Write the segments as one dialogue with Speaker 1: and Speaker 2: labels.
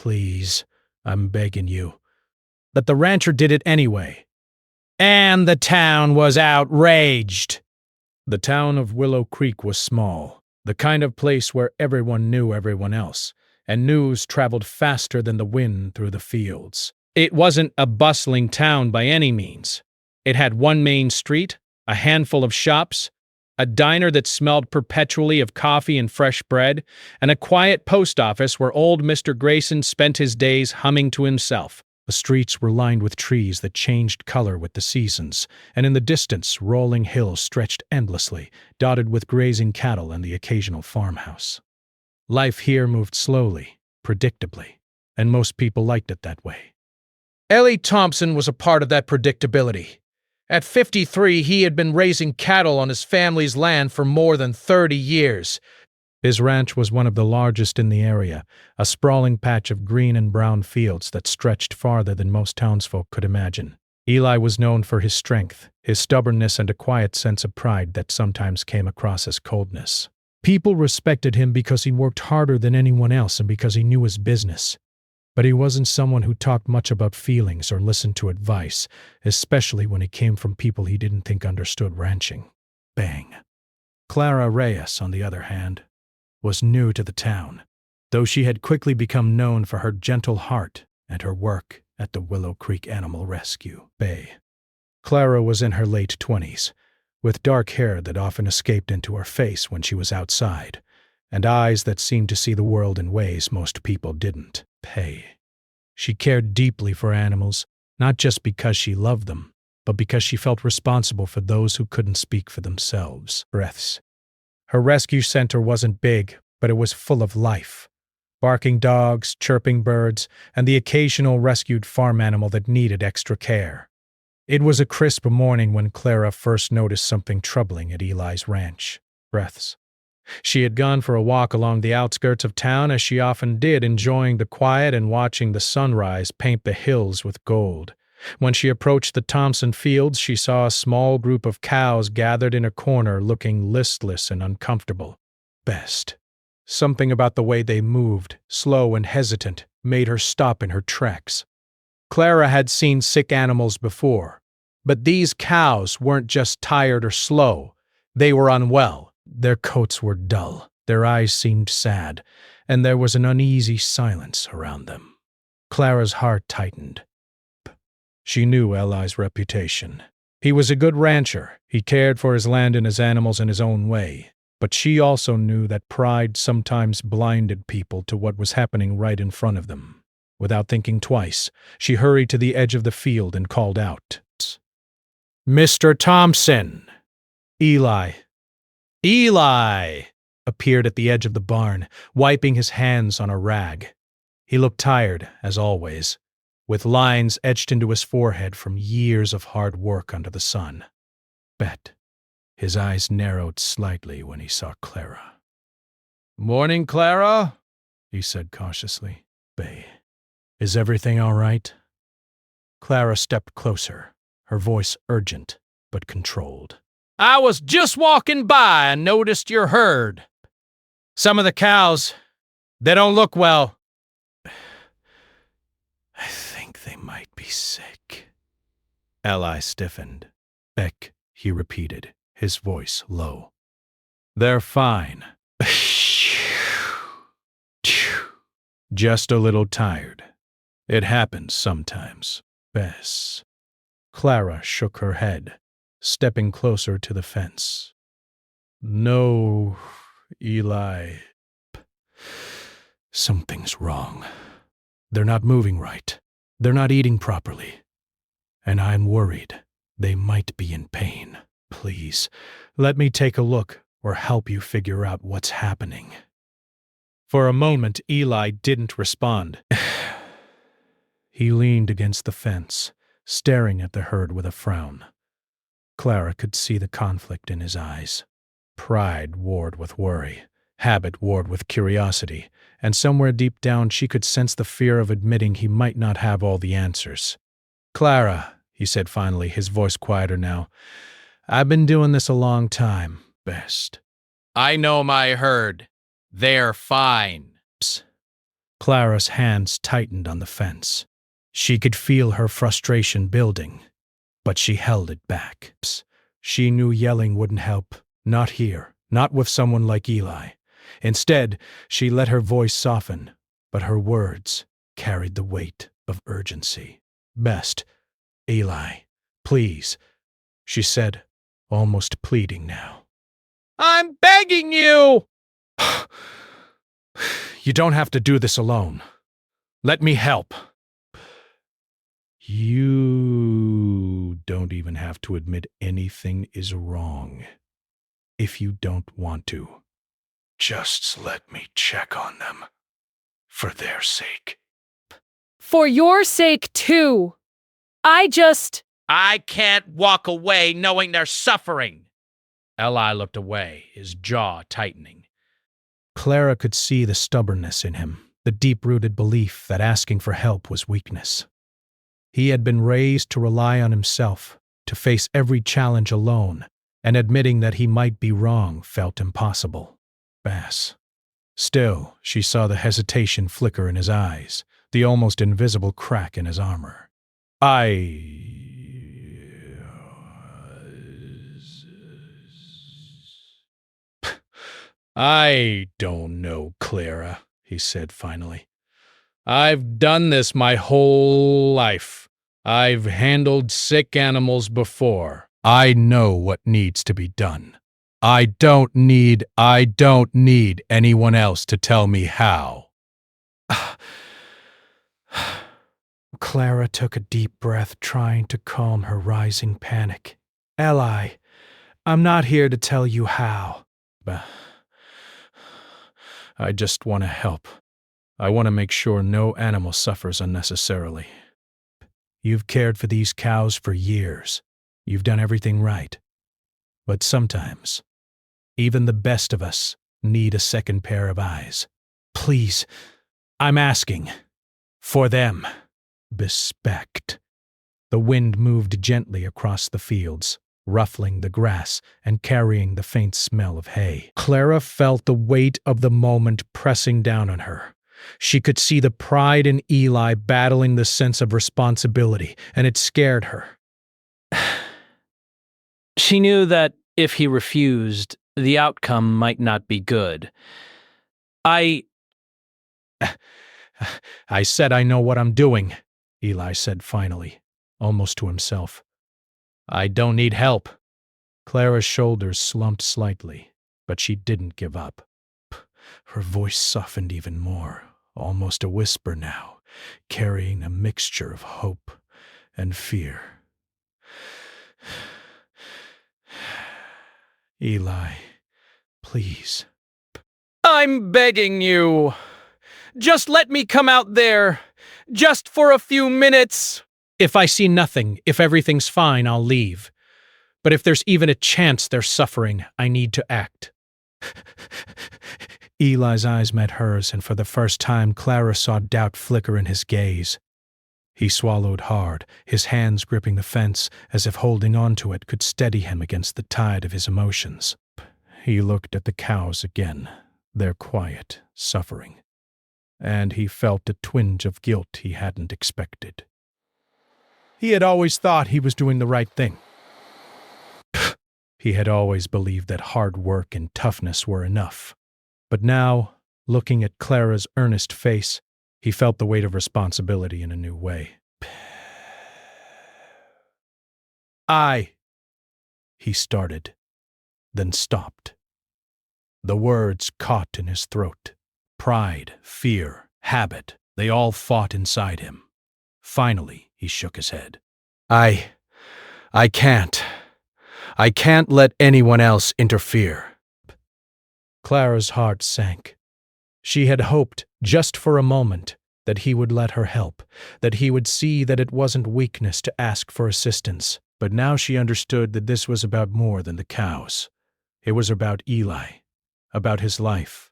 Speaker 1: please, I'm begging you. But the rancher did it anyway. And the town was outraged. The town of Willow Creek was small, the kind of place where everyone knew everyone else, and news traveled faster than the wind through the fields. It wasn't a bustling town by any means. It had one main street, a handful of shops, a diner that smelled perpetually of coffee and fresh bread, and a quiet post office where old Mr. Grayson spent his days humming to himself. The streets were lined with trees that changed color with the seasons, and in the distance, rolling hills stretched endlessly, dotted with grazing cattle and the occasional farmhouse. Life here moved slowly, predictably, and most people liked it that way. Ellie Thompson was a part of that predictability. At 53, he had been raising cattle on his family's land for more than 30 years. His ranch was one of the largest in the area, a sprawling patch of green and brown fields that stretched farther than most townsfolk could imagine. Eli was known for his strength, his stubbornness, and a quiet sense of pride that sometimes came across as coldness. People respected him because he worked harder than anyone else and because he knew his business. But he wasn't someone who talked much about feelings or listened to advice, especially when it came from people he didn't think understood ranching. Bang. Clara Reyes, on the other hand, was new to the town, though she had quickly become known for her gentle heart and her work at the Willow Creek Animal Rescue Bay. Clara was in her late 20s, with dark hair that often escaped into her face when she was outside, and eyes that seemed to see the world in ways most people didn't. She cared deeply for animals, not just because she loved them, but because she felt responsible for those who couldn't speak for themselves. Breaths. Her rescue center wasn't big, but it was full of life. Barking dogs, chirping birds, and the occasional rescued farm animal that needed extra care. It was a crisp morning when Clara first noticed something troubling at Eli's ranch. Breaths. She had gone for a walk along the outskirts of town, as she often did, enjoying the quiet and watching the sunrise paint the hills with gold. When she approached the Thompson fields, she saw a small group of cows gathered in a corner looking listless and uncomfortable. Best. Something about the way they moved, slow and hesitant, made her stop in her tracks. Clara had seen sick animals before, but these cows weren't just tired or slow. They were unwell. Their coats were dull, their eyes seemed sad, and there was an uneasy silence around them. Clara's heart tightened. She knew Eli's reputation. He was a good rancher. He cared for his land and his animals in his own way. But she also knew that pride sometimes blinded people to what was happening right in front of them. Without thinking twice, she hurried to the edge of the field and called out, "Mr. Thompson!" Eli appeared at the edge of the barn, wiping his hands on a rag. He looked tired, as always, with lines etched into his forehead from years of hard work under the sun. Bet. His eyes narrowed slightly when he saw Clara. "Morning, Clara," he said cautiously. "Bay, is everything all right?" Clara stepped closer, her voice urgent but controlled. "I was just walking by and noticed your herd. Some of the cows, they don't look well." "I think they might be sick." Eli stiffened. "Beck," he repeated, his voice low. "They're fine. Just a little tired. It happens sometimes." Bess. Clara shook her head, stepping closer to the fence. "No, Eli. Something's wrong. They're not moving right. They're not eating properly. And I'm worried they might be in pain. Please, let me take a look or help you figure out what's happening." For a moment, Eli didn't respond. He leaned against the fence, staring at the herd with a frown. Clara could see the conflict in his eyes. Pride warred with worry, habit warred with curiosity, and somewhere deep down she could sense the fear of admitting he might not have all the answers. "Clara," he said finally, his voice quieter now, "I've been doing this a long time, Best. I know my herd. They're fine." Psst. Clara's hands tightened on the fence. She could feel her frustration building, but she held it back. She knew yelling wouldn't help. Not here, not with someone like Eli. Instead, she let her voice soften, but her words carried the weight of urgency. "Best, Eli, please," she said, almost pleading now. "I'm begging you!" "You don't have to do this alone. Let me help." "You don't even have to admit anything is wrong if you don't want to. Just let me check on them, for their sake."
Speaker 2: For your sake, too.
Speaker 1: I can't walk away knowing they're suffering. Eli looked away, his jaw tightening. Clara could see the stubbornness in him, the deep-rooted belief that asking for help was weakness. He had been raised to rely on himself, to face every challenge alone, and admitting that he might be wrong felt impossible. Bass. Still, she saw the hesitation flicker in his eyes, the almost invisible crack in his armor. I don't know, Clara," he said finally. "I've done this my whole life. I've handled sick animals before. I know what needs to be done. I don't need anyone else to tell me how." Clara took a deep breath, trying to calm her rising panic. "Eli, I'm not here to tell you how. I just want to help. I want to make sure no animal suffers unnecessarily. You've cared for these cows for years. You've done everything right. But sometimes, even the best of us need a second pair of eyes. Please, I'm asking. For them. Respect." The wind moved gently across the fields, ruffling the grass and carrying the faint smell of hay. Clara felt the weight of the moment pressing down on her. She could see the pride in Eli battling the sense of responsibility, and it scared her.
Speaker 2: She knew that if he refused, the outcome might not be good.
Speaker 1: I said I know what I'm doing," Eli said finally, almost to himself. "I don't need help." Clara's shoulders slumped slightly, but she didn't give up. Her voice softened even more, almost a whisper now, carrying a mixture of hope and fear. "Eli, please." "I'm begging you. Just let me come out there. Just for a few minutes. If I see nothing, if everything's fine, I'll leave. But if there's even a chance they're suffering, I need to act." Eli's eyes met hers, and for the first time Clara saw doubt flicker in his gaze. He swallowed hard, his hands gripping the fence as if holding on to it could steady him against the tide of his emotions. He looked at the cows again, their quiet, suffering, and he felt a twinge of guilt he hadn't expected. He had always thought he was doing the right thing. He had always believed that hard work and toughness were enough. But now, looking at Clara's earnest face, he felt the weight of responsibility in a new way. He started, then stopped. The words caught in his throat. Pride, fear, habit, they all fought inside him. Finally, he shook his head. I can't. I can't let anyone else interfere." Clara's heart sank. She had hoped, just for a moment, that he would let her help, that he would see that it wasn't weakness to ask for assistance. But now she understood that this was about more than the cows. It was about Eli, about his life,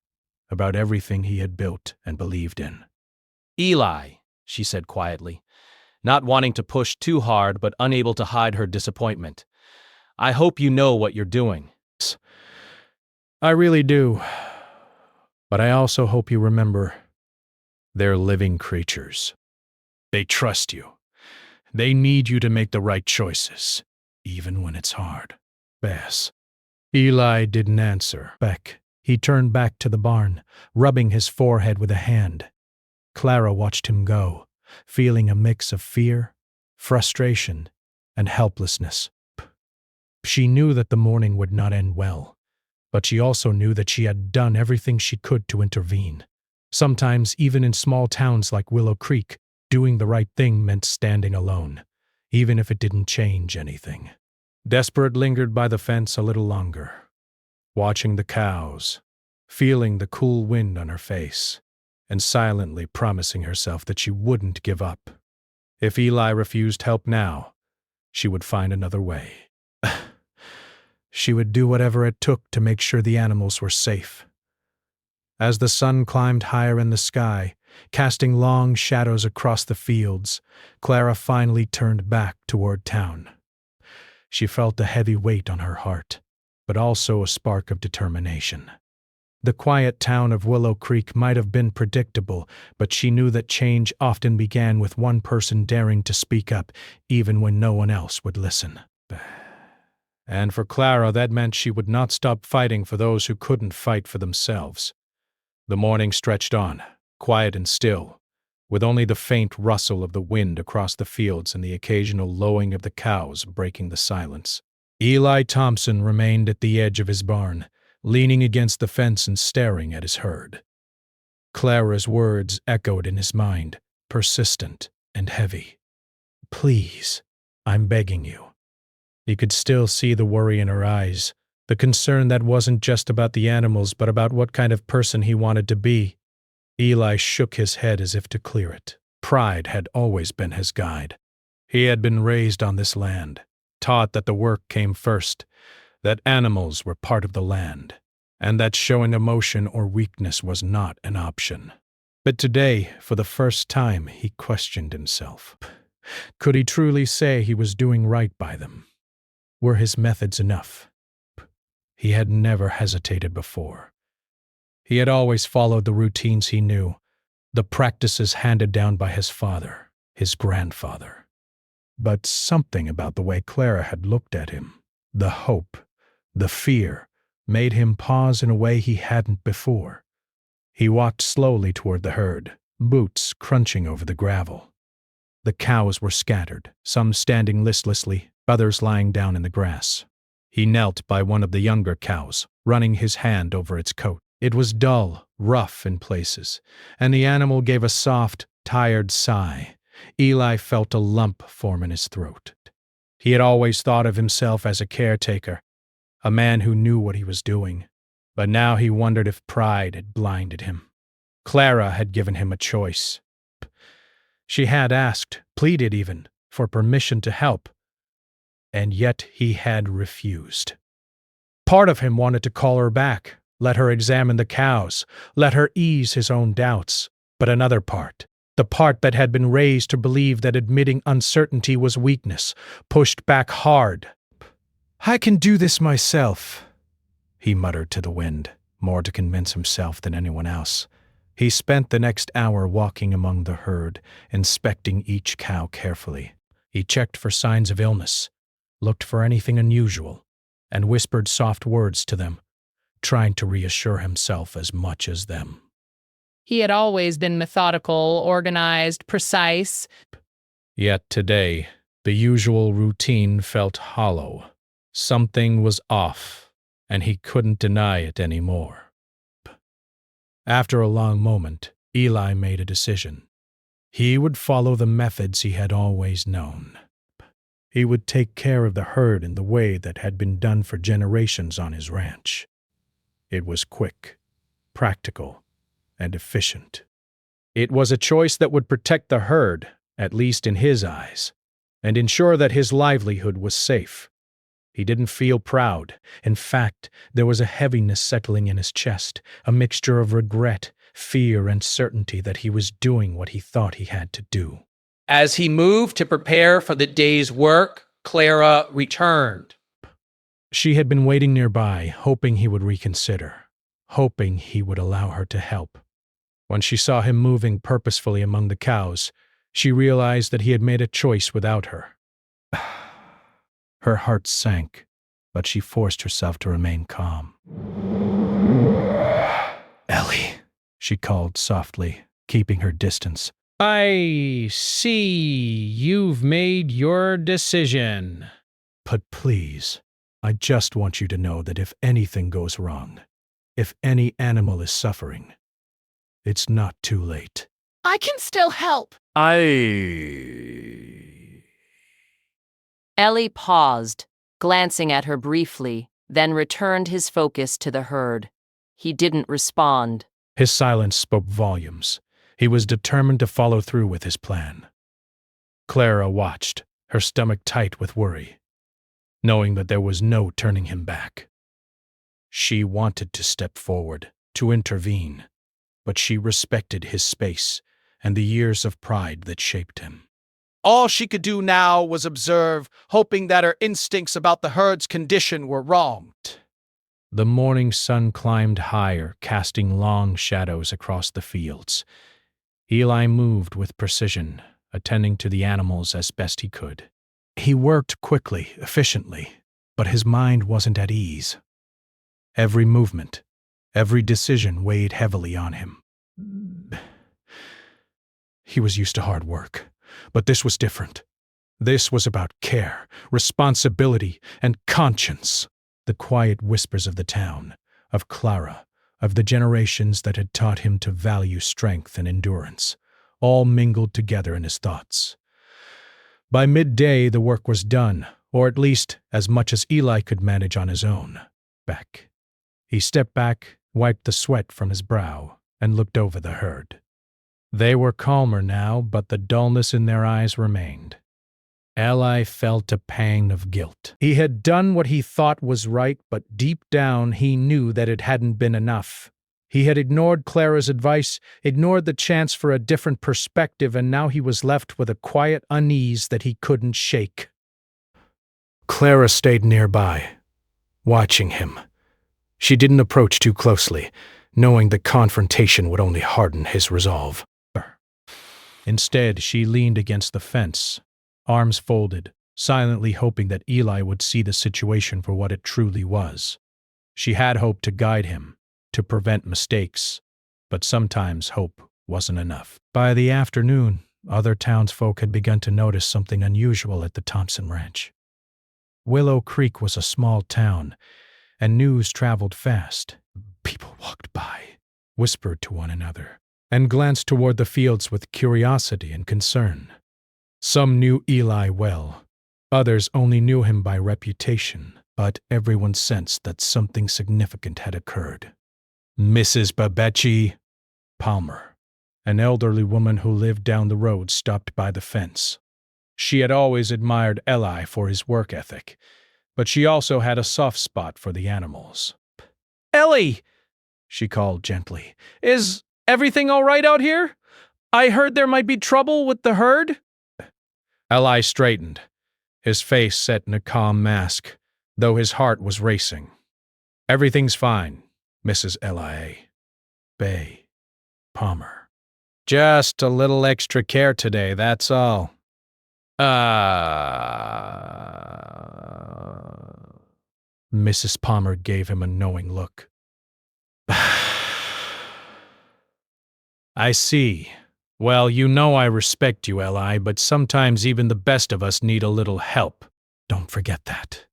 Speaker 1: about everything he had built and believed in.
Speaker 2: "Eli," she said quietly, not wanting to push too hard but unable to hide her disappointment. "I hope you know what you're doing."
Speaker 1: "I really do. But I also hope you remember, They're living creatures. They trust you. They need you to make the right choices, even when it's hard. Bess. Eli didn't answer. Beck. He turned back to the barn, rubbing his forehead with a hand. Clara watched him go, feeling a mix of fear, frustration, and helplessness. She knew that the morning would not end well, but she also knew that she had done everything she could to intervene. Sometimes, even in small towns like Willow Creek, doing the right thing meant standing alone, even if it didn't change anything. Desperate lingered by the fence a little longer, watching the cows, feeling the cool wind on her face, and silently promising herself that she wouldn't give up. If Eli refused help now, she would find another way. She would do whatever it took to make sure the animals were safe. As the sun climbed higher in the sky, casting long shadows across the fields, Clara finally turned back toward town. She felt a heavy weight on her heart, but also a spark of determination. The quiet town of Willow Creek might have been predictable, but she knew that change often began with one person daring to speak up, even when no one else would listen. And for Clara, that meant she would not stop fighting for those who couldn't fight for themselves. The morning stretched on, quiet and still, with only the faint rustle of the wind across the fields and the occasional lowing of the cows breaking the silence. Eli Thompson remained at the edge of his barn, leaning against the fence and staring at his herd. Clara's words echoed in his mind, persistent and heavy. "Please, I'm begging you." He could still see the worry in her eyes, the concern that wasn't just about the animals but about what kind of person he wanted to be. Eli shook his head as if to clear it. Pride had always been his guide. He had been raised on this land, taught that the work came first, that animals were part of the land, and that showing emotion or weakness was not an option. But today, for the first time, he questioned himself. Could he truly say he was doing right by them? Were his methods enough? He had never hesitated before. He had always followed the routines he knew, the practices handed down by his father, his grandfather. But something about the way Clara had looked at him, the hope, the fear, made him pause in a way he hadn't before. He walked slowly toward the herd, boots crunching over the gravel. The cows were scattered, some standing listlessly, others lying down in the grass. He knelt by one of the younger cows, running his hand over its coat. It was dull, rough in places, and the animal gave a soft, tired sigh. Eli felt a lump form in his throat. He had always thought of himself as a caretaker, a man who knew what he was doing, but now he wondered if pride had blinded him. Clara had given him a choice. She had asked, pleaded even, for permission to help, and yet he had refused. Part of him wanted to call her back, let her examine the cows, let her ease his own doubts, but another part, the part that had been raised to believe that admitting uncertainty was weakness, pushed back hard. "I can do this myself," he muttered to the wind, more to convince himself than anyone else. He spent the next hour walking among the herd, inspecting each cow carefully. He checked for signs of illness, looked for anything unusual, and whispered soft words to them, trying to reassure himself as much as them.
Speaker 3: He had always been methodical, organized, precise.
Speaker 1: Yet today, the usual routine felt hollow. Something was off, and he couldn't deny it anymore. After a long moment, Eli made a decision. He would follow the methods he had always known. He would take care of the herd in the way that had been done for generations on his ranch. It was quick, practical, and efficient. It was a choice that would protect the herd, at least in his eyes, and ensure that his livelihood was safe. He didn't feel proud. In fact, there was a heaviness settling in his chest, a mixture of regret, fear, and certainty that he was doing what he thought he had to do.
Speaker 3: As he moved to prepare for the day's work, Clara returned.
Speaker 1: She had been waiting nearby, hoping he would reconsider, hoping he would allow her to help. When she saw him moving purposefully among the cows, she realized that he had made a choice without her. Her heart sank, but she forced herself to remain calm. "Ellie," she called softly, keeping her distance. "I see you've made your decision." "But please, I just want you to know that if anything goes wrong, if any animal is suffering, it's not too late."
Speaker 4: I can still help.
Speaker 5: Ellie paused, glancing at her briefly, then returned his focus to the herd. He didn't respond.
Speaker 1: His silence spoke volumes. He was determined to follow through with his plan. Clara watched, her stomach tight with worry, knowing that there was no turning him back. She wanted to step forward, to intervene, but she respected his space and the years of pride that shaped him.
Speaker 2: All she could do now was observe, hoping that her instincts about the herd's condition were wrong.
Speaker 1: The morning sun climbed higher, casting long shadows across the fields. Eli moved with precision, attending to the animals as best he could. He worked quickly, efficiently, but his mind wasn't at ease. Every movement, every decision weighed heavily on him. He was used to hard work, but this was different. This was about care, responsibility, and conscience. The quiet whispers of the town, of Clara, of the generations that had taught him to value strength and endurance, all mingled together in his thoughts. By midday, the work was done, or at least as much as Eli could manage on his own. He stepped back, wiped the sweat from his brow, and looked over the herd. They were calmer now, but the dullness in their eyes remained. Eli felt a pang of guilt. He had done what he thought was right, but deep down he knew that it hadn't been enough. He had ignored Clara's advice, ignored the chance for a different perspective, and now he was left with a quiet unease that he couldn't shake. Clara stayed nearby, watching him. She didn't approach too closely, knowing the confrontation would only harden his resolve. Instead, she leaned against the fence, arms folded, silently hoping that Eli would see the situation for what it truly was. She had hoped to guide him, to prevent mistakes, but sometimes hope wasn't enough. By the afternoon, other townsfolk had begun to notice something unusual at the Thompson Ranch. Willow Creek was a small town, and news traveled fast. People walked by, whispered to one another, and glanced toward the fields with curiosity and concern. Some knew Eli well, others only knew him by reputation, but everyone sensed that something significant had occurred. Mrs. Babetchi Palmer, an elderly woman who lived down the road, stopped by the fence. She had always admired Eli for his work ethic, but she also had a soft spot for the animals.
Speaker 3: Ellie,
Speaker 1: She called gently.
Speaker 3: is everything all right out here? I heard there might be trouble with the herd.
Speaker 1: Eli straightened, his face set in a calm mask, though his heart was racing. "Everything's fine, Mrs. Eli. Bay Palmer. Just a little extra care today, that's all." Mrs. Palmer gave him a knowing look. "I see. Well, you know I respect you, Eli, but sometimes even the best of us need a little help. Don't forget that."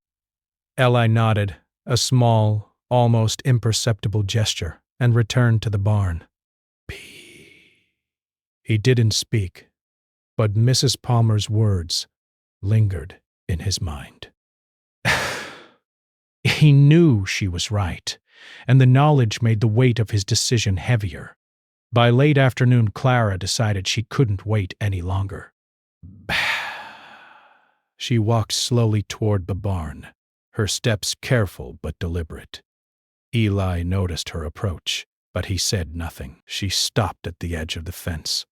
Speaker 1: Eli nodded, a small, almost imperceptible gesture, and returned to the barn. He didn't speak, but Mrs. Palmer's words lingered in his mind. He knew she was right, and the knowledge made the weight of his decision heavier. By late afternoon, Clara decided she couldn't wait any longer. She walked slowly toward the barn, her steps careful but deliberate. Eli noticed her approach, but he said nothing. She stopped at the edge of the fence,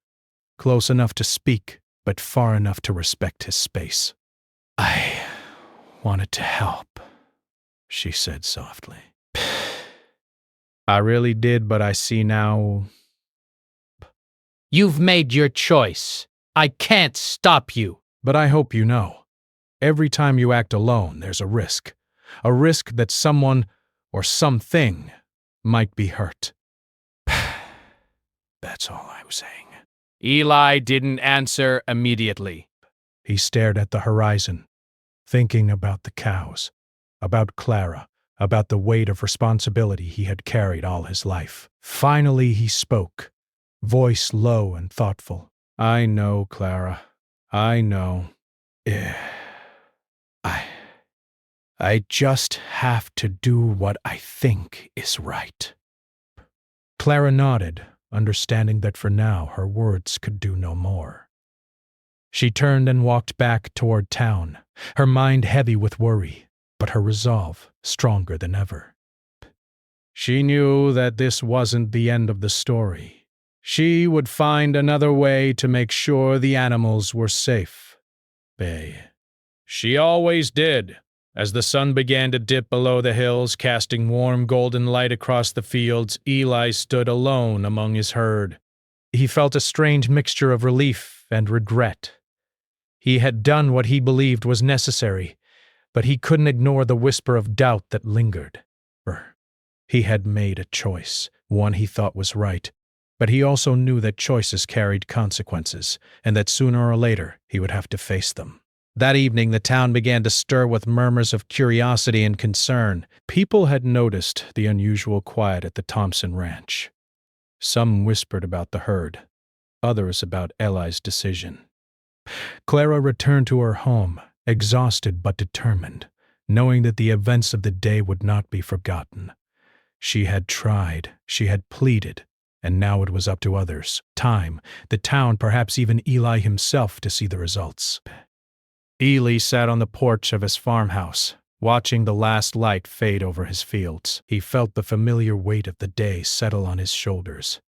Speaker 1: close enough to speak, but far enough to respect his space. "I wanted to help," she said softly. "I really did, but I see now
Speaker 3: You've made your choice. I can't stop you.
Speaker 1: But I hope you know, every time you act alone, there's a risk that someone or something might be hurt. That's all I was saying.
Speaker 2: Eli didn't answer immediately.
Speaker 1: He stared at the horizon, thinking about the cows, about Clara, about the weight of responsibility he had carried all his life. Finally he spoke, voice low and thoughtful. I know, Clara. I know. I just have to do what I think is right. Clara nodded, understanding that for now her words could do no more. She turned and walked back toward town, her mind heavy with worry, but her resolve stronger than ever. She knew that this wasn't the end of the story. She would find another way to make sure the animals were safe. She always did. As the sun began to dip below the hills, casting warm golden light across the fields, Eli stood alone among his herd. He felt a strange mixture of relief and regret. He had done what he believed was necessary, but he couldn't ignore the whisper of doubt that lingered. He had made a choice, one he thought was right, but he also knew that choices carried consequences, and that sooner or later he would have to face them. That evening, the town began to stir with murmurs of curiosity and concern. People had noticed the unusual quiet at the Thompson ranch. Some whispered about the herd, others about Eli's decision. Clara returned to her home, exhausted but determined, knowing that the events of the day would not be forgotten. She had tried, she had pleaded, and now it was up to others, time, the town, perhaps even Eli himself, to see the results. Eli sat on the porch of his farmhouse, watching the last light fade over his fields. He felt the familiar weight of the day settle on his shoulders,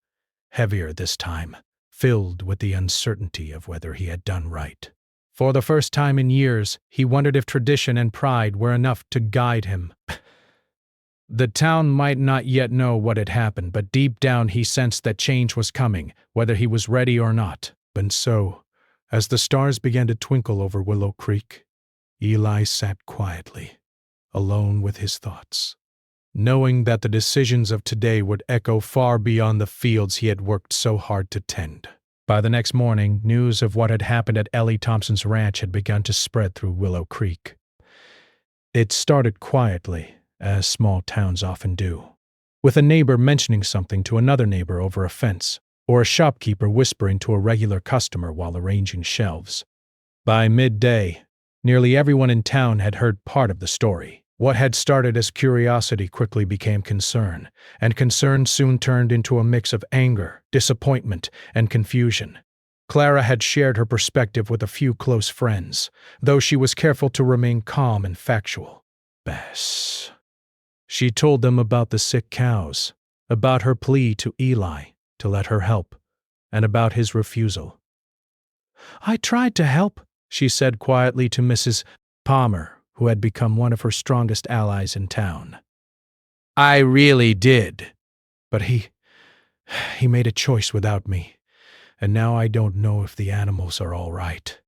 Speaker 1: heavier this time, filled with the uncertainty of whether he had done right. For the first time in years, he wondered if tradition and pride were enough to guide him. The town might not yet know what had happened, but deep down he sensed that change was coming, whether he was ready or not. And so, as the stars began to twinkle over Willow Creek, Eli sat quietly, alone with his thoughts, knowing that the decisions of today would echo far beyond the fields he had worked so hard to tend. By the next morning, news of what had happened at Ellie Thompson's ranch had begun to spread through Willow Creek. It started quietly, as small towns often do, with a neighbor mentioning something to another neighbor over a fence, or a shopkeeper whispering to a regular customer while arranging shelves. By midday, nearly everyone in town had heard part of the story. What had started as curiosity quickly became concern, and concern soon turned into a mix of anger, disappointment, and confusion. Clara had shared her perspective with a few close friends, though she was careful to remain calm and factual. Bess. She told them about the sick cows, about her plea to Eli to let her help, and about his refusal. I tried to help, she said quietly to Mrs. Palmer, who had become one of her strongest allies in town. I really did, but he made a choice without me, and now I don't know if the animals are all right.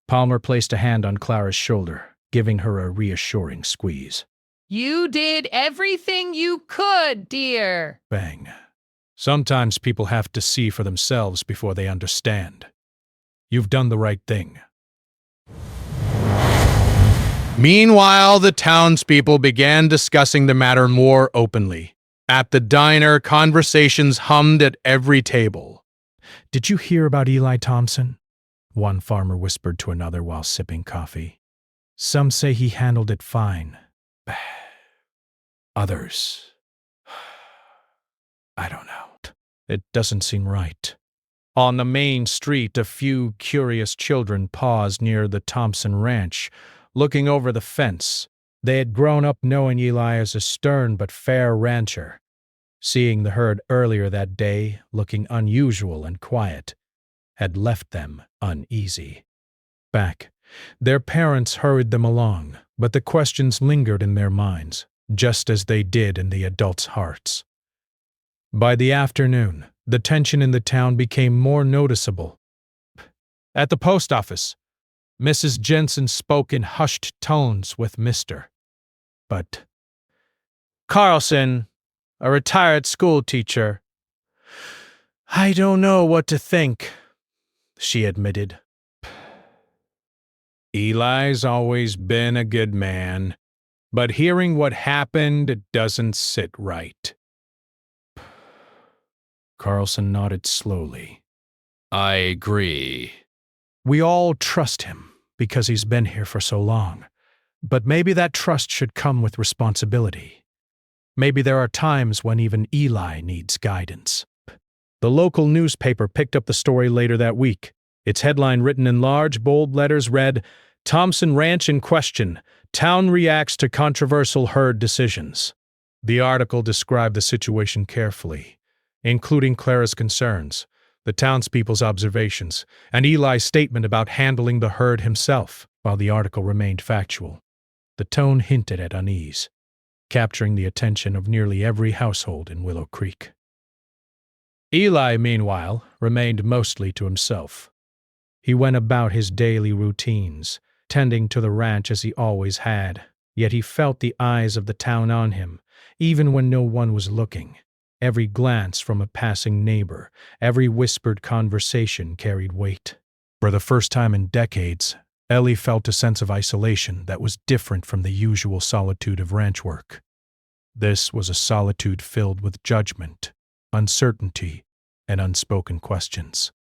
Speaker 1: Palmer placed a hand on Clara's shoulder, giving her a reassuring squeeze.
Speaker 4: You did everything you could, dear.
Speaker 1: Bang. Sometimes people have to see for themselves before they understand. You've done the right thing. Meanwhile, the townspeople began discussing the matter more openly. At the diner, conversations hummed at every table. Did you hear about Eli Thompson? One farmer whispered to another while sipping coffee. Some say he handled it fine. Others, I don't know. It doesn't seem right. On the main street, a few curious children paused near the Thompson ranch, looking over the fence. They had grown up knowing Eli as a stern but fair rancher. Seeing the herd earlier that day, looking unusual and quiet, had left them uneasy. Back, their parents hurried them along, but the questions lingered in their minds, just as they did in the adults' hearts. By the afternoon, the tension in the town became more noticeable. At the post office, Mrs. Jensen spoke in hushed tones with Mr. But Carlson, a retired school teacher. I don't know what to think, she admitted. Eli's always been a good man, but hearing what happened doesn't sit right. Carlson nodded slowly.
Speaker 2: I agree.
Speaker 1: We all trust him because he's been here for so long, but maybe that trust should come with responsibility. Maybe there are times when even Eli needs guidance. The local newspaper picked up the story later that week. Its headline, written in large, bold letters, read, "Thompson Ranch in question. Town reacts to controversial herd decisions." The article described the situation carefully, including Clara's concerns, the townspeople's observations, and Eli's statement about handling the herd himself. While the article remained factual, the tone hinted at unease, capturing the attention of nearly every household in Willow Creek. Eli, meanwhile, remained mostly to himself. He went about his daily routines, tending to the ranch as he always had, yet he felt the eyes of the town on him, even when no one was looking. Every glance from a passing neighbor, every whispered conversation carried weight. For the first time in decades, Ellie felt a sense of isolation that was different from the usual solitude of ranch work. This was a solitude filled with judgment, uncertainty, and unspoken questions.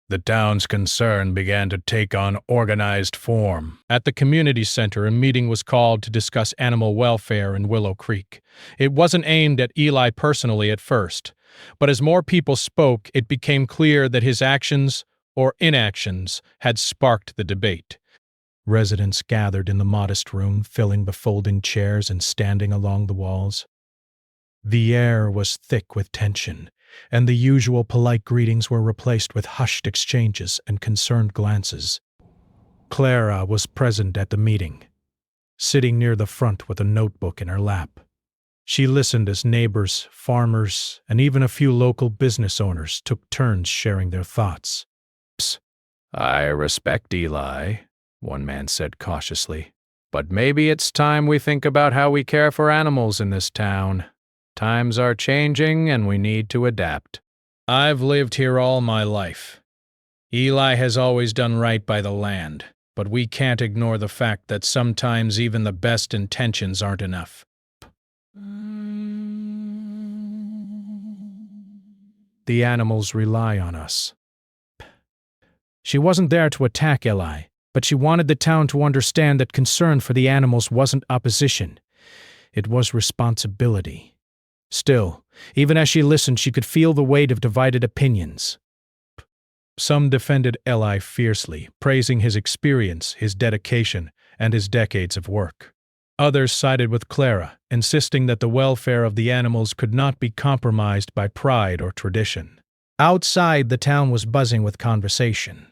Speaker 1: The town's concern began to take on organized form. At the community center, a meeting was called to discuss animal welfare in Willow Creek. It wasn't aimed at Eli personally at first, but as more people spoke, it became clear that his actions or inactions had sparked the debate. Residents gathered in the modest room, filling the folding chairs and standing along the walls. The air was thick with tension, and the usual polite greetings were replaced with hushed exchanges and concerned glances. Clara was present at the meeting, sitting near the front with a notebook in her lap. She listened as neighbors, farmers, and even a few local business owners took turns sharing their thoughts. "I respect Eli," one man said cautiously, "but maybe it's time we think about how we care for animals in this town. Times are changing and we need to adapt. I've lived here all my life. Eli has always done right by the land, but we can't ignore the fact that sometimes even the best intentions aren't enough. The animals rely on us." She wasn't there to attack Eli, but she wanted the town to understand that concern for the animals wasn't opposition. It was responsibility. Still, even as she listened, she could feel the weight of divided opinions. Some defended Eli fiercely, praising his experience, his dedication, and his decades of work. Others sided with Clara, insisting that the welfare of the animals could not be compromised by pride or tradition. Outside, the town was buzzing with conversation.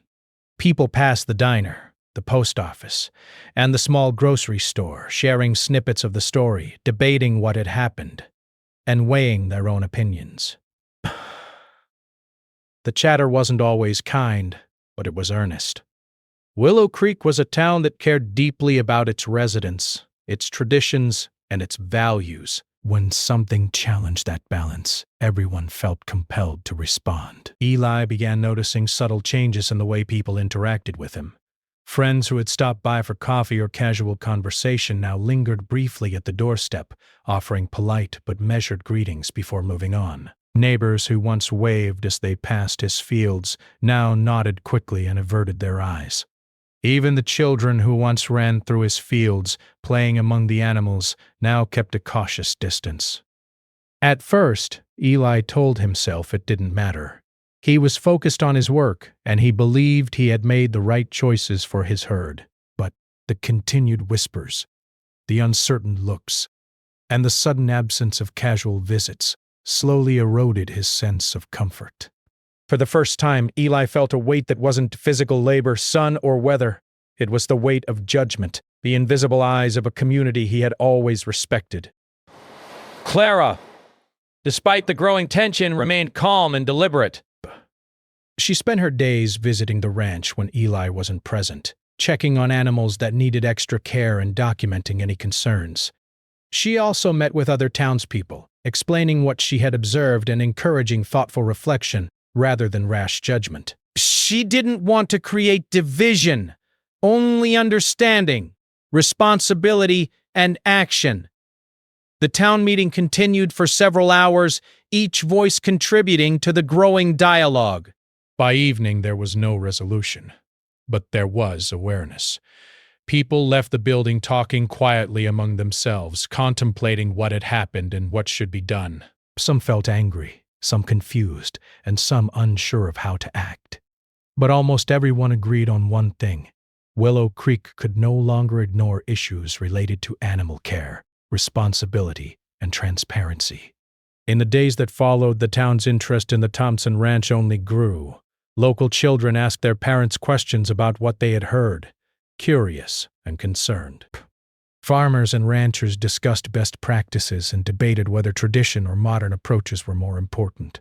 Speaker 1: People passed the diner, the post office, and the small grocery store, sharing snippets of the story, debating what had happened, and weighing their own opinions. The chatter wasn't always kind, but it was earnest. Willow Creek was a town that cared deeply about its residents, its traditions, and its values. When something challenged that balance, everyone felt compelled to respond. Eli began noticing subtle changes in the way people interacted with him. Friends who had stopped by for coffee or casual conversation now lingered briefly at the doorstep, offering polite but measured greetings before moving on. Neighbors who once waved as they passed his fields now nodded quickly and averted their eyes. Even the children who once ran through his fields, playing among the animals, now kept a cautious distance. At first, Eli told himself it didn't matter. He was focused on his work, and he believed he had made the right choices for his herd. But the continued whispers, the uncertain looks, and the sudden absence of casual visits slowly eroded his sense of comfort. For the first time, Eli felt a weight that wasn't physical labor, sun, or weather. It was the weight of judgment, the invisible eyes of a community he had always respected. "Clara!"
Speaker 2: despite the growing tension, remained calm and deliberate.
Speaker 1: She spent her days visiting the ranch when Eli wasn't present, checking on animals that needed extra care and documenting any concerns. She also met with other townspeople, explaining what she had observed and encouraging thoughtful reflection rather than rash judgment. She didn't want to create division, only understanding, responsibility, and action. The town meeting continued for several hours, each voice contributing to the growing dialogue. By evening, there was no resolution, but there was awareness. People left the building talking quietly among themselves, contemplating what had happened and what should be done. Some felt angry, some confused, and some unsure of how to act. But almost everyone agreed on one thing. Willow Creek could no longer ignore issues related to animal care, responsibility, and transparency. In the days that followed, the town's interest in the Thompson Ranch only grew. Local children asked their parents questions about what they had heard, curious and concerned. Farmers and ranchers discussed best practices and debated whether tradition or modern approaches were more important.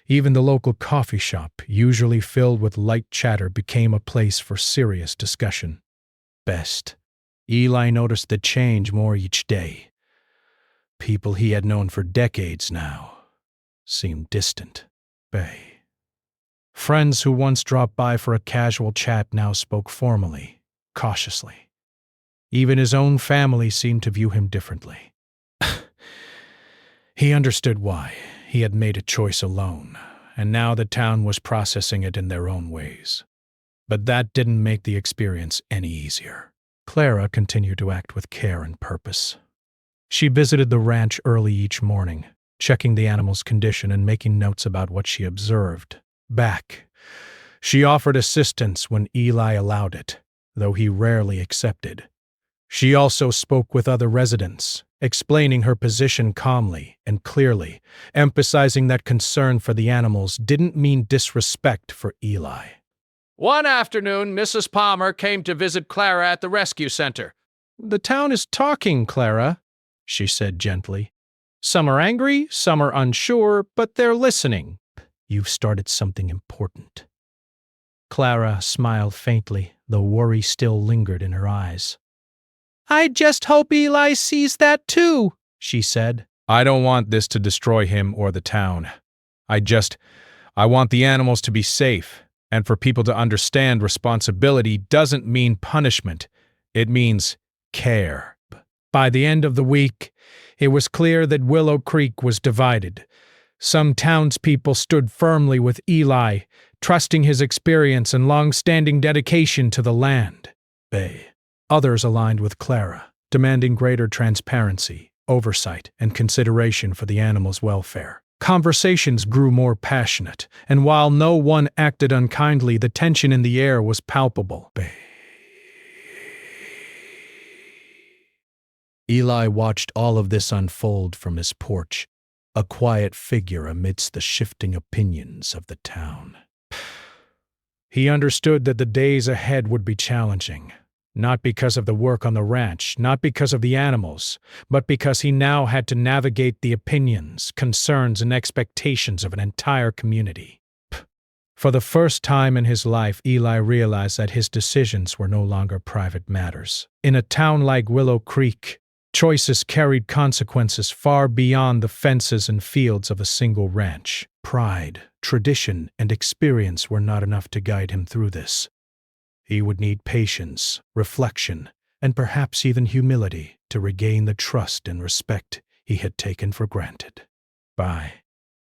Speaker 1: Even the local coffee shop, usually filled with light chatter, became a place for serious discussion. Best. Eli noticed the change more each day. People he had known for decades now seemed distant. Friends who once dropped by for a casual chat now spoke formally, cautiously. Even his own family seemed to view him differently. He understood why. He had made a choice alone, and now the town was processing it in their own ways. But that didn't make the experience any easier. Clara continued to act with care and purpose. She visited the ranch early each morning, checking the animal's condition and making notes about what she observed. She offered assistance when Eli allowed it, though he rarely accepted. She also spoke with other residents, explaining her position calmly and clearly, emphasizing that concern for the animals didn't mean disrespect for Eli.
Speaker 2: One afternoon, Mrs. Palmer came to visit Clara at the rescue center.
Speaker 1: "The town is talking, Clara," she said gently. "Some are angry, some are unsure, but they're listening. You've started something important." Clara smiled faintly, though worry still lingered in her eyes. "I just hope Eli sees that too," she said. "I don't want this to destroy him or the town. I want the animals to be safe, and for people to understand responsibility doesn't mean punishment. It means care." By the end of the week, it was clear that Willow Creek was divided. Some townspeople stood firmly with Eli, trusting his experience and long-standing dedication to the land. Others aligned with Clara, demanding greater transparency, oversight, and consideration for the animals' welfare. Conversations grew more passionate, and while no one acted unkindly, the tension in the air was palpable. Eli watched all of this unfold from his porch, a quiet figure amidst the shifting opinions of the town. He understood that the days ahead would be challenging, not because of the work on the ranch, not because of the animals, but because he now had to navigate the opinions, concerns, and expectations of an entire community. For the first time in his life, Eli realized that his decisions were no longer private matters. In a town like Willow Creek, choices carried consequences far beyond the fences and fields of a single ranch. Pride, tradition, and experience were not enough to guide him through this. He would need patience, reflection, and perhaps even humility to regain the trust and respect he had taken for granted.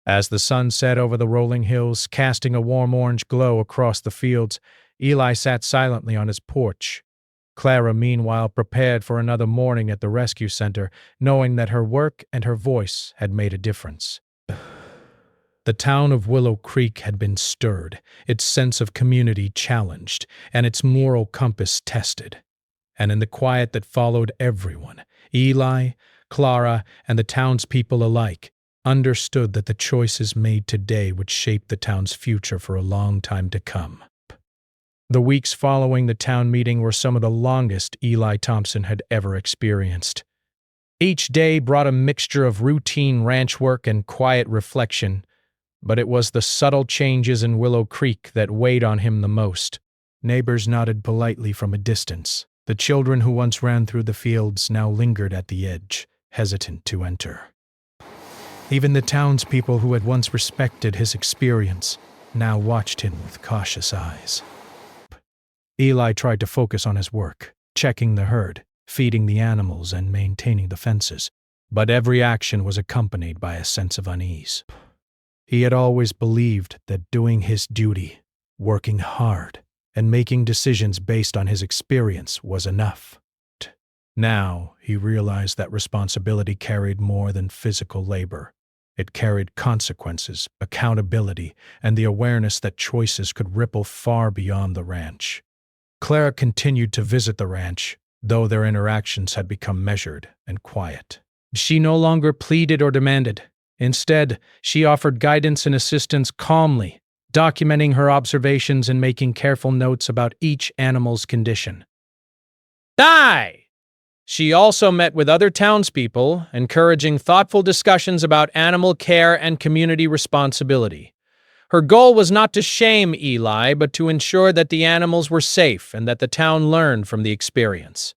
Speaker 1: As the sun set over the rolling hills, casting a warm orange glow across the fields, Eli sat silently on his porch. Clara, meanwhile, prepared for another morning at the rescue center, knowing that her work and her voice had made a difference. The town of Willow Creek had been stirred, its sense of community challenged, and its moral compass tested. And in the quiet that followed, everyone, Eli, Clara, and the townspeople alike, understood that the choices made today would shape the town's future for a long time to come. The weeks following the town meeting were some of the longest Eli Thompson had ever experienced. Each day brought a mixture of routine ranch work and quiet reflection, but it was the subtle changes in Willow Creek that weighed on him the most. Neighbors nodded politely from a distance. The children who once ran through the fields now lingered at the edge, hesitant to enter. Even the townspeople who had once respected his experience now watched him with cautious eyes. Eli tried to focus on his work, checking the herd, feeding the animals, and maintaining the fences, but every action was accompanied by a sense of unease. He had always believed that doing his duty, working hard, and making decisions based on his experience was enough. Now he realized that responsibility carried more than physical labor. It carried consequences, accountability, and the awareness that choices could ripple far beyond the ranch. Clara continued to visit the ranch, though their interactions had become measured and quiet. She no longer pleaded or demanded. Instead, she offered guidance and assistance calmly, documenting her observations and making careful notes about each animal's condition. She also met with other townspeople, encouraging thoughtful discussions about animal care and community responsibility. Her goal was not to shame Eli, but to ensure that the animals were safe and that the town learned from the experience.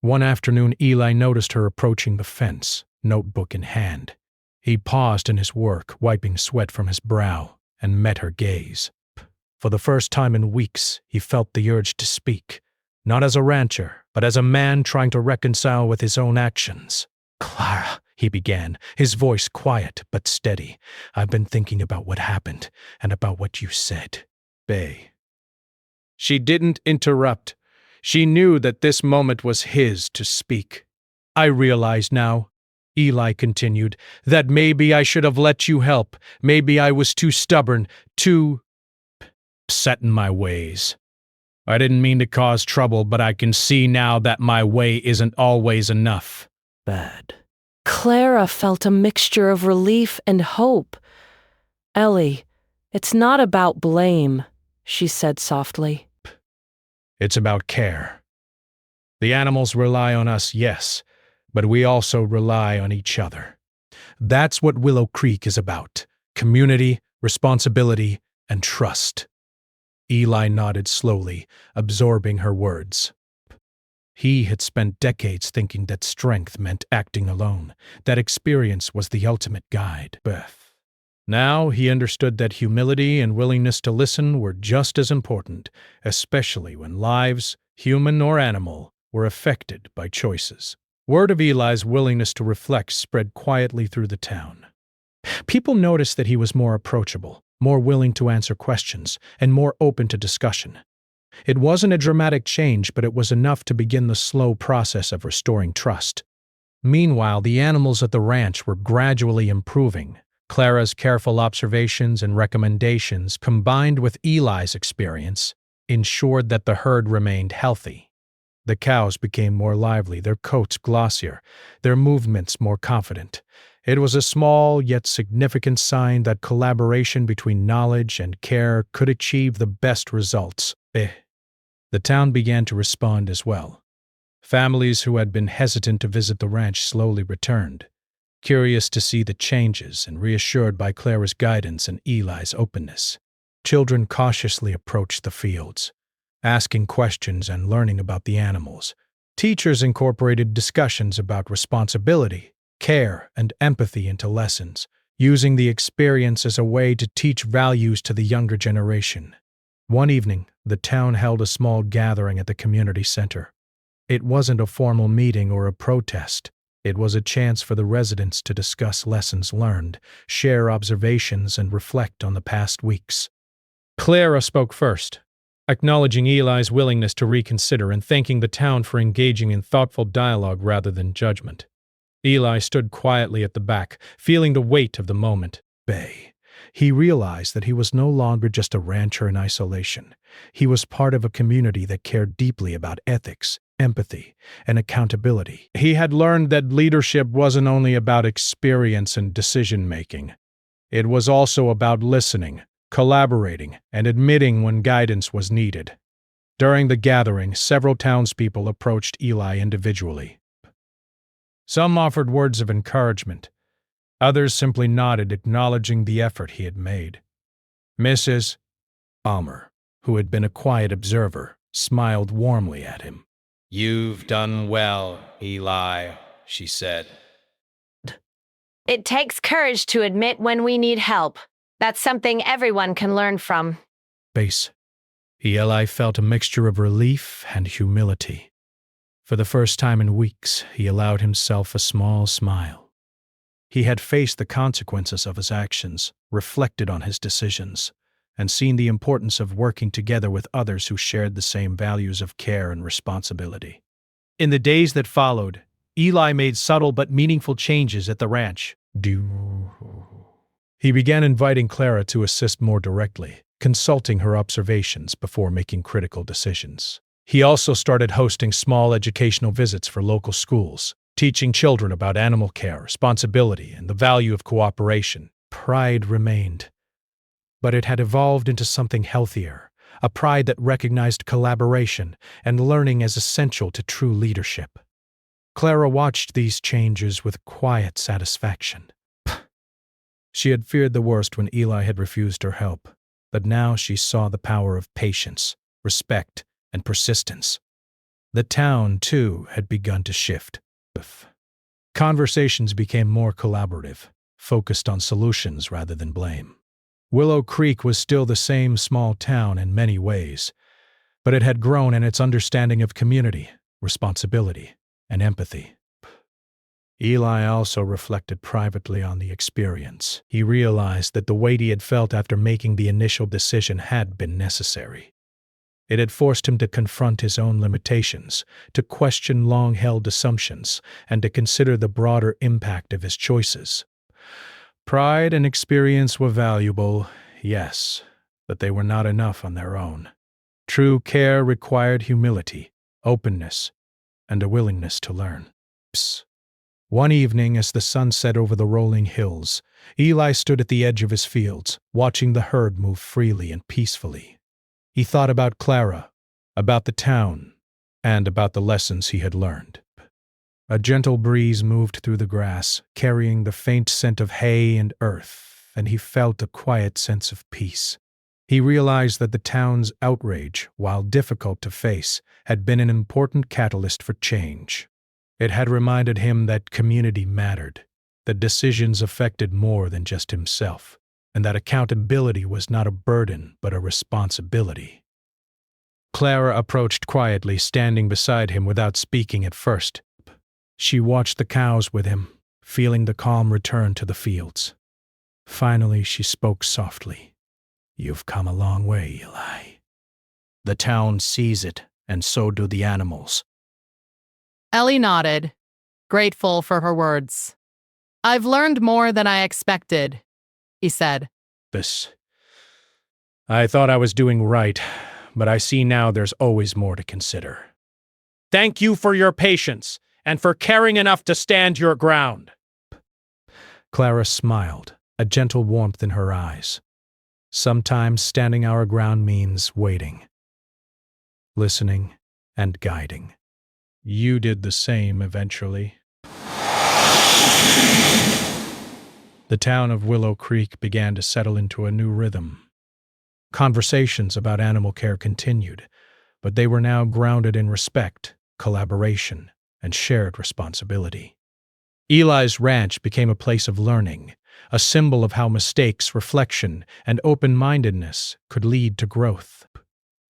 Speaker 1: One afternoon, Eli noticed her approaching the fence, notebook in hand. He paused in his work, wiping sweat from his brow, and met her gaze. For the first time in weeks, he felt the urge to speak, not as a rancher, but as a man trying to reconcile with his own actions. "Clara," he began, his voice quiet but steady, "I've been thinking about what happened and about what you said." "Bay." She didn't interrupt. She knew that this moment was his to speak. "I realize now," Eli continued, "that maybe I should have let you help. Maybe I was too stubborn, too set in my ways. I didn't mean to cause trouble, but I can see now that my way isn't always enough."
Speaker 6: Bad. Clara felt a mixture of relief and hope. "Ellie, it's not about blame," she said softly.
Speaker 1: "It's about care. The animals rely on us, yes, but we also rely on each other. That's what Willow Creek is about: community, responsibility, and trust." Eli nodded slowly, absorbing her words. He had spent decades thinking that strength meant acting alone, that experience was the ultimate guide. Now he understood that humility and willingness to listen were just as important, especially when lives, human or animal, were affected by choices. Word of Eli's willingness to reflect spread quietly through the town. People noticed that he was more approachable, more willing to answer questions, and more open to discussion. It wasn't a dramatic change, but it was enough to begin the slow process of restoring trust. Meanwhile, the animals at the ranch were gradually improving. Clara's careful observations and recommendations, combined with Eli's experience, ensured that the herd remained healthy. The cows became more lively, their coats glossier, their movements more confident. It was a small yet significant sign that collaboration between knowledge and care could achieve the best results. The town began to respond as well. Families who had been hesitant to visit the ranch slowly returned, curious to see the changes and reassured by Clara's guidance and Eli's openness. Children cautiously approached the fields, asking questions and learning about the animals. Teachers incorporated discussions about responsibility, care, and empathy into lessons, using the experience as a way to teach values to the younger generation. One evening, the town held a small gathering at the community center. It wasn't a formal meeting or a protest. It was a chance for the residents to discuss lessons learned, share observations, and reflect on the past weeks. Clara spoke first, acknowledging Eli's willingness to reconsider and thanking the town for engaging in thoughtful dialogue rather than judgment. Eli stood quietly at the back, feeling the weight of the moment. He realized that he was no longer just a rancher in isolation. He was part of a community that cared deeply about ethics, empathy, and accountability. He had learned that leadership wasn't only about experience and decision-making. It was also about listening, collaborating, and admitting when guidance was needed. During the gathering, several townspeople approached Eli individually. Some offered words of encouragement. Others simply nodded, acknowledging the effort he had made. Mrs. Almer, who had been a quiet observer, smiled warmly at him.
Speaker 2: "You've done well, Eli," she said.
Speaker 7: It takes courage to admit when we need help. That's something everyone can learn from.
Speaker 1: Base. Eli felt a mixture of relief and humility. For the first time in weeks, he allowed himself a small smile. He had faced the consequences of his actions, reflected on his decisions, and seen the importance of working together with others who shared the same values of care and responsibility. In the days that followed, Eli made subtle but meaningful changes at the ranch. He began inviting Clara to assist more directly, consulting her observations before making critical decisions. He also started hosting small educational visits for local schools, teaching children about animal care, responsibility, and the value of cooperation. Pride remained, but it had evolved into something healthier, a pride that recognized collaboration and learning as essential to true leadership. Clara watched these changes with quiet satisfaction. She had feared the worst when Eli had refused her help, but now she saw the power of patience, respect, and persistence. The town, too, had begun to shift. Conversations became more collaborative, focused on solutions rather than blame. Willow Creek was still the same small town in many ways, but it had grown in its understanding of community, responsibility, and empathy. Eli also reflected privately on the experience. He realized that the weight he had felt after making the initial decision had been necessary. It had forced him to confront his own limitations, to question long-held assumptions, and to consider the broader impact of his choices. Pride and experience were valuable, yes, but they were not enough on their own. True care required humility, openness, and a willingness to learn. One evening, as the sun set over the rolling hills, Eli stood at the edge of his fields, watching the herd move freely and peacefully. He thought about Clara, about the town, and about the lessons he had learned. A gentle breeze moved through the grass, carrying the faint scent of hay and earth, and he felt a quiet sense of peace. He realized that the town's outrage, while difficult to face, had been an important catalyst for change. It had reminded him that community mattered, that decisions affected more than just himself, and that accountability was not a burden but a responsibility. Clara approached quietly, standing beside him without speaking at first. She watched the cows with him, feeling the calm return to the fields. Finally, she spoke softly. "You've come a long way, Eli. The town sees it, and so do the animals."
Speaker 4: Ellie nodded, grateful for her words. "I've learned more than I expected," he said.
Speaker 1: I thought I was doing right, but I see now there's always more to consider. Thank you for your patience, and for caring enough to stand your ground." Clara smiled, a gentle warmth in her eyes. Sometimes standing our ground means waiting, listening, and guiding. You did the same eventually. The town of Willow Creek began to settle into a new rhythm. Conversations about animal care continued, but they were now grounded in respect, collaboration, and shared responsibility. Eli's ranch became a place of learning, a symbol of how mistakes, reflection, and open-mindedness could lead to growth.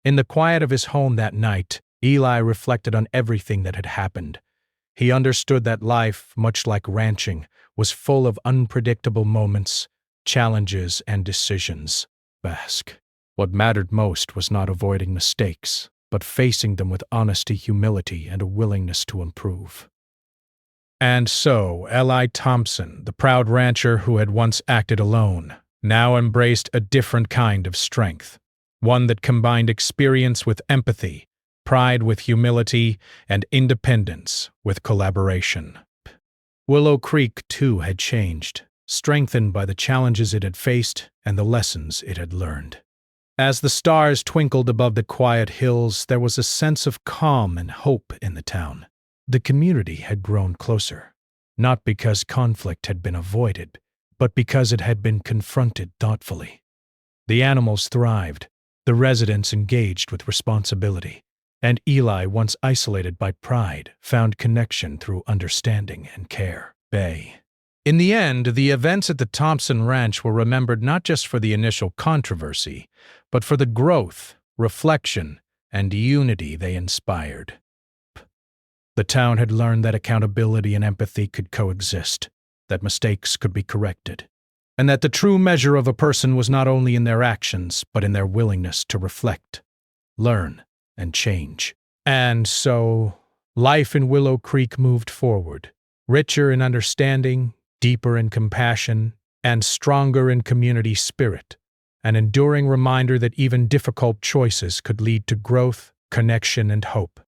Speaker 1: In the quiet of his home that night, Eli reflected on everything that had happened. He understood that life, much like ranching, was full of unpredictable moments, challenges, and decisions. What mattered most was not avoiding mistakes, but facing them with honesty, humility, and a willingness to improve. And so, Eli Thompson, the proud rancher who had once acted alone, now embraced a different kind of strength, one that combined experience with empathy, pride with humility, and independence with collaboration. Willow Creek, too, had changed, strengthened by the challenges it had faced and the lessons it had learned. As the stars twinkled above the quiet hills, there was a sense of calm and hope in the town. The community had grown closer, not because conflict had been avoided, but because it had been confronted thoughtfully. The animals thrived, the residents engaged with responsibility, and Eli, once isolated by pride, found connection through understanding and care. Bay. In the end, the events at the Thompson Ranch were remembered not just for the initial controversy, but for the growth, reflection, and unity they inspired. The town had learned that accountability and empathy could coexist, that mistakes could be corrected, and that the true measure of a person was not only in their actions, but in their willingness to reflect, learn, and change. And so, life in Willow Creek moved forward, richer in understanding, deeper in compassion, and stronger in community spirit, an enduring reminder that even difficult choices could lead to growth, connection, and hope.